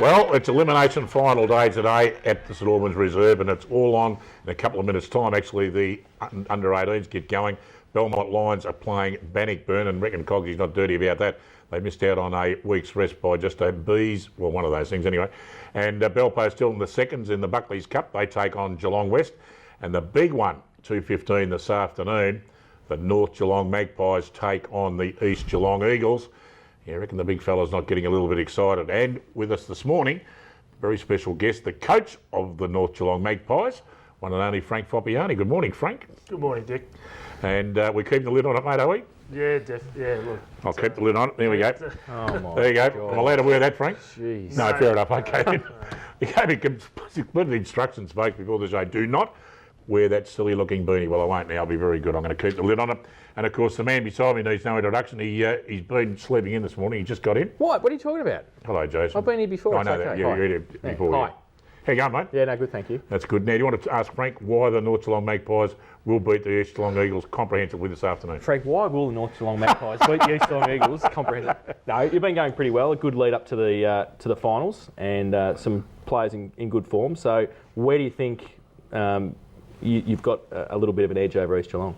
Well, it's elimination final day today at the St Albans Reserve, and it's all on in a couple of minutes' time. Actually, the under-18s get going. Belmont Lions are playing Bannockburn, and reckon Cogsy's not dirty about that. They missed out on a week's rest by just a bees, well, one of those things anyway. And Belpo still in the seconds in the Buckley's Cup. They take on Geelong West. And the big one, 2:15 this afternoon, the North Geelong Magpies take on the East Geelong Eagles. Yeah, I reckon the big fella's not getting a little bit excited. And with us this morning, very special guest, the coach of the North Geelong Magpies, one and only Frank Foppiani. Good morning, Frank. Good morning, Dick. And we keep the lid on it, mate, are we? Yeah, look. I'll keep the lid on it. There we go. Oh my There you go. God. I'm allowed to wear that, Frank? Jeez. No, fair enough. Okay. He gave me complete instructions, folks, before the show. Do not wear that silly-looking beanie. Well, I won't now. I'll be very good. I'm going to keep the lid on it. And, of course, the man beside me needs no introduction. He's been sleeping in this morning. He just got in. What are you talking about? Hello, Jason. I've been here before. I know it's that. okay. Yeah, Hi. you're here before. Hi. How you going, mate? Yeah, no, good, thank you. That's good. Now, do you want to ask Frank why the North Geelong Magpies will beat the East Geelong Eagles comprehensively this afternoon? Frank, why will the North Geelong Magpies beat the East Geelong Eagles? Comprehensive. No, you've been going pretty well. A good lead up to the finals, and some players in good form. So, where do you think you've got a little bit of an edge over East Geelong?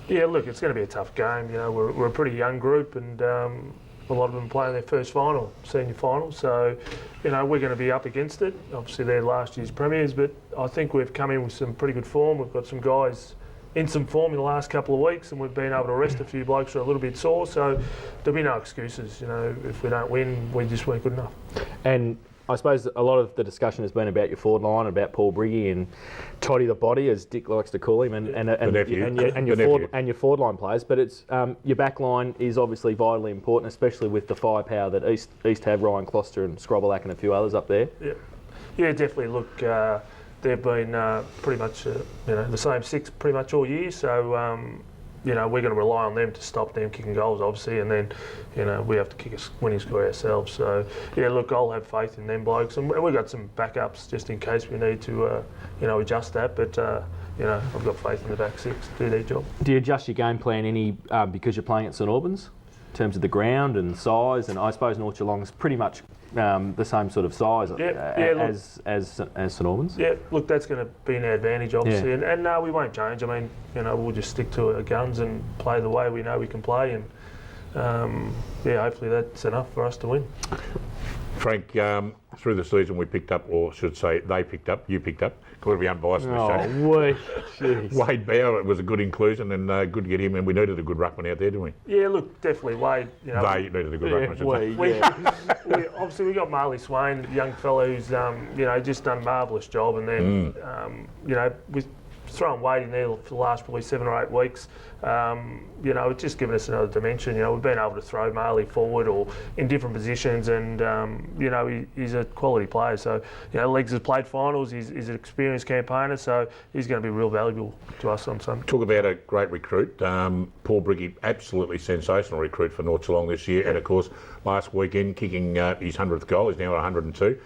Yeah, look, it's going to be a tough game. You know, we're a pretty young group, and a lot of them playing their first final, senior final. So, you know, we're going to be up against it. Obviously, they're last year's premiers, but I think we've come in with some pretty good form. We've got some guys in some form in the last couple of weeks, and we've been able to rest a few blokes who are a little bit sore. So there'll be no excuses. You know, if we don't win, we just weren't good enough. And I suppose a lot of the discussion has been about your forward line, about Paul Briggy and Toddy the Body, as Dick likes to call him, and your forward line players. But it's your back line is obviously vitally important, especially with the firepower that East have, Ryan Closter and Scrobbelack and a few others up there. Yeah, definitely. Look, they've been pretty much the same six pretty much all year. So you know, we're going to rely on them to stop them kicking goals, obviously, and then, you know, we have to kick a winning score ourselves. So, yeah, look, I'll have faith in them blokes, and we've got some backups just in case we need to, adjust that. But, you know, I've got faith in the back six to do their job. Do you adjust your game plan any because you're playing at St Albans in terms of the ground and size? And I suppose North Geelong's pretty much the same sort of size as St Albans. Yeah, look, that's going to be an advantage, obviously, and no, we won't change. I mean, you know, we'll just stick to our guns and play the way we know we can play, and hopefully that's enough for us to win. Frank, through the season we picked up, or should say they picked up, you picked up, got to be unbiased in this show. Wade Bauer, it was a good inclusion and good to get him, and we needed a good ruckman out there, didn't we? Yeah, look, definitely Wade. You know, they needed a good ruckman. We obviously we got Marley Swain, a young fellow who's just done a marvellous job, and then with throwing Wade in there for the last probably 7 or 8 weeks, it's just given us another dimension. You know, we've been able to throw Marley forward or in different positions, and he's a quality player. So, you know, Legs has played finals. He's an experienced campaigner, so he's going to be real valuable to us on Sunday. Talk about a great recruit. Paul Briggy, absolutely sensational recruit for North Geelong this year, and of course last weekend kicking his 100th goal. He's now at 102.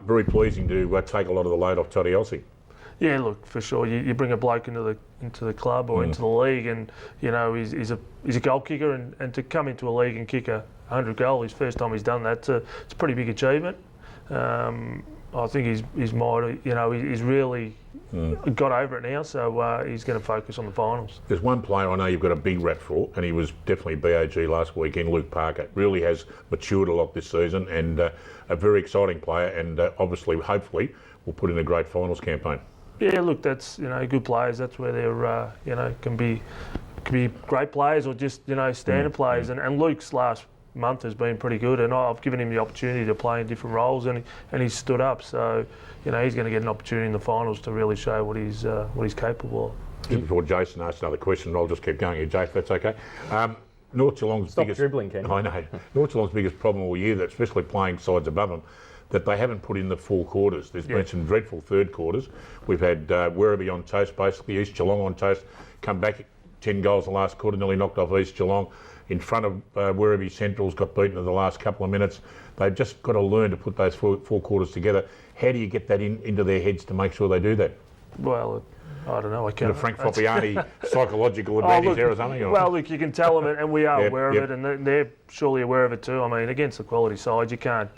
Very pleasing to take a lot of the load off Toddy Elsie. Yeah, look, for sure. You bring a bloke into the club or into the league, and you know he's a goal kicker, and to come into a league and kick a 100 goal, his first time he's done that, it's a pretty big achievement. I think he's really got over it now, so he's going to focus on the finals. There's one player I know you've got a big rap for, and he was definitely BAG last weekend, Luke Parker. Really has matured a lot this season, and a very exciting player, and obviously, hopefully, will put in a great finals campaign. Yeah, look, that's good players. That's where they're can be great players or just standard players. And Luke's last month has been pretty good, and I've given him the opportunity to play in different roles, and he's stood up. So he's going to get an opportunity in the finals to really show what he's capable of. Just before Jason asks another question, I'll just keep going here, Jay, if that's okay. North Geelong's Stop dribbling, Ken. I know. North Geelong's biggest problem all year, especially playing sides above them, that they haven't put in the full quarters. There's been some dreadful third quarters. We've had Werribee on toast, basically, East Geelong on toast, come back 10 goals in the last quarter, nearly knocked off East Geelong. In front of Werribee Centrals, got beaten in the last couple of minutes. They've just got to learn to put those four quarters together. How do you get that into their heads to make sure they do that? Well, I don't know. I can't. The Frank Foppiani psychological advantage there or something? Or? Well, look, you can tell them, and we are aware of it, and they're surely aware of it too. I mean, against the quality side, you can't,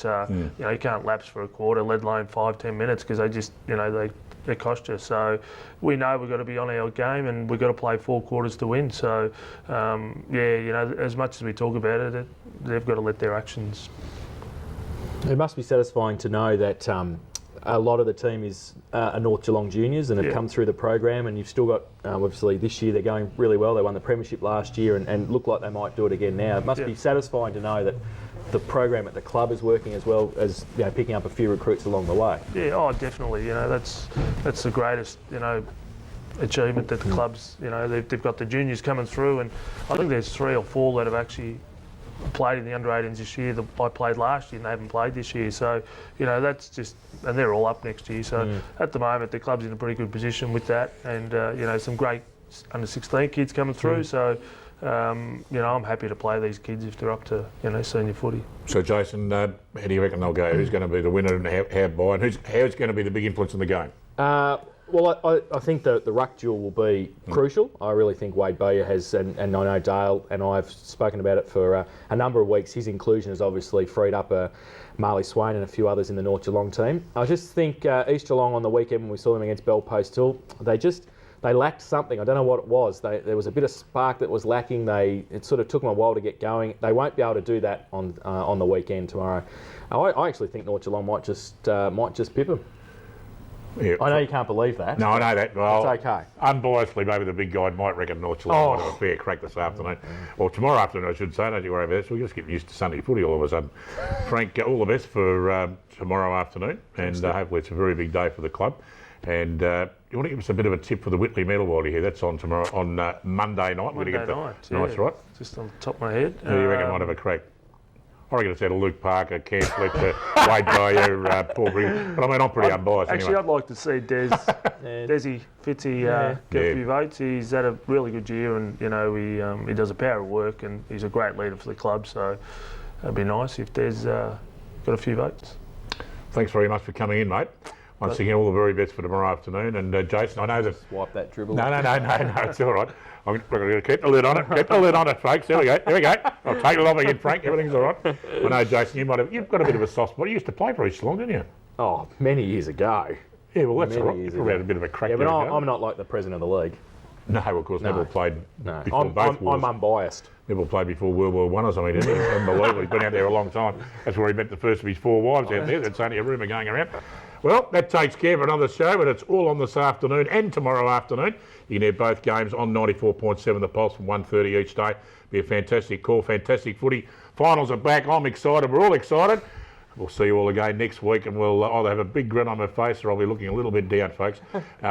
you can't lapse for a quarter, let alone 5-10 minutes, because they just, they cost you. So we know we've got to be on our game, and we've got to play 4 quarters to win. So as much as we talk about it, they've got to let their actions. It must be satisfying to know that a lot of the team is North Geelong juniors and have come through the program, and you've still got, obviously this year they're going really well. They won the premiership last year and look like they might do it again now. It must be satisfying to know that the program at the club is working as well as picking up a few recruits along the way. Yeah, definitely. That's the greatest, achievement that the clubs, they've got the juniors coming through, and I think there's 3 or 4 that have actually played in the under-18s this year that I played last year and they haven't played this year. So, that's just, and they're all up next year. So at the moment, the club's in a pretty good position with that, and, some great under-16 kids coming through. So, I'm happy to play these kids if they're up to, senior footy. So, Jason, how do you reckon they'll go? Who's going to be the winner and how by? And how's going to be the big influence in the game? Well, I think the ruck duel will be crucial. I really think Wade Bowyer has, and I know Dale and I have spoken about it for a number of weeks. His inclusion has obviously freed up Marley Swain and a few others in the North Geelong team. I just think East Geelong on the weekend when we saw them against Bell Post Hill, they lacked something. I don't know what it was. There was a bit of spark that was lacking. It sort of took them a while to get going. They won't be able to do that on the weekend tomorrow. I actually think North Geelong might just pip them. Yeah. I know you can't believe that. No, I know that. Well, it's okay. Unbiasedly, maybe the big guy might reckon North Geelong might have a fair crack this afternoon. Or tomorrow afternoon, I should say. Don't you worry about that. So we're just getting used to Sunday footy all of a sudden. Frank, all the best for tomorrow afternoon. And hopefully it's a very big day for the club. And you want to give us a bit of a tip for the Whitley medal while you're here? That's on tomorrow, on Monday night. Monday night, Nice, right? Just on the top of my head. Who do you reckon might have a crack? I reckon it's out of Luke Parker, Cam Fletcher, Wade Bowyer, Paul Briggs. But I mean, I'm pretty unbiased Actually, anyway. I'd like to see Desi Fitzy get a few votes. He's had a really good year, and he does a power of work, and he's a great leader for the club. So it'd be nice if Des got a few votes. Thanks very much for coming in, mate. Once again, all the very best for tomorrow afternoon. And Jason, I know that. Wipe that dribble. No, it's all right. I'm going to keep the lid on it. Keep the lid on it, folks. There we go. I'll take it off again, Frank. Everything's all right. I know, Jason, you've got a bit of a soft spot. You used to play for East Geelong, didn't you? Oh, many years ago. Yeah, well, that's all right. You've had a bit of a crack. Yeah, but I'm not like the president of the league. No, of course, Neville played before both wars. I'm unbiased. Neville played before World War I or something, didn't he? Unbelievable. He's been out there a long time. That's where he met the first of his 4 wives out there. That's only a rumour going around. Well, that takes care of another show, but it's all on this afternoon and tomorrow afternoon. You can have both games on 94.7 The Pulse from 1:30 each day. Be a fantastic call, fantastic footy. Finals are back. I'm excited. We're all excited. We'll see you all again next week, and we'll either have a big grin on my face or I'll be looking a little bit down, folks.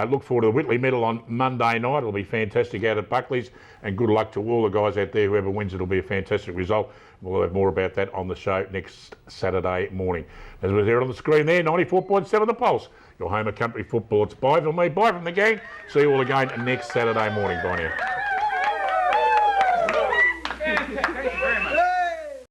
Look forward to the Whitley medal on Monday night. It'll be fantastic out at Buckley's, and good luck to all the guys out there. Whoever wins, it'll be a fantastic result. We'll have more about that on the show next Saturday morning. As was there on the screen there, 94.7 The Pulse, your home of country football. It's bye from me, bye from the gang. See you all again next Saturday morning. Bye now.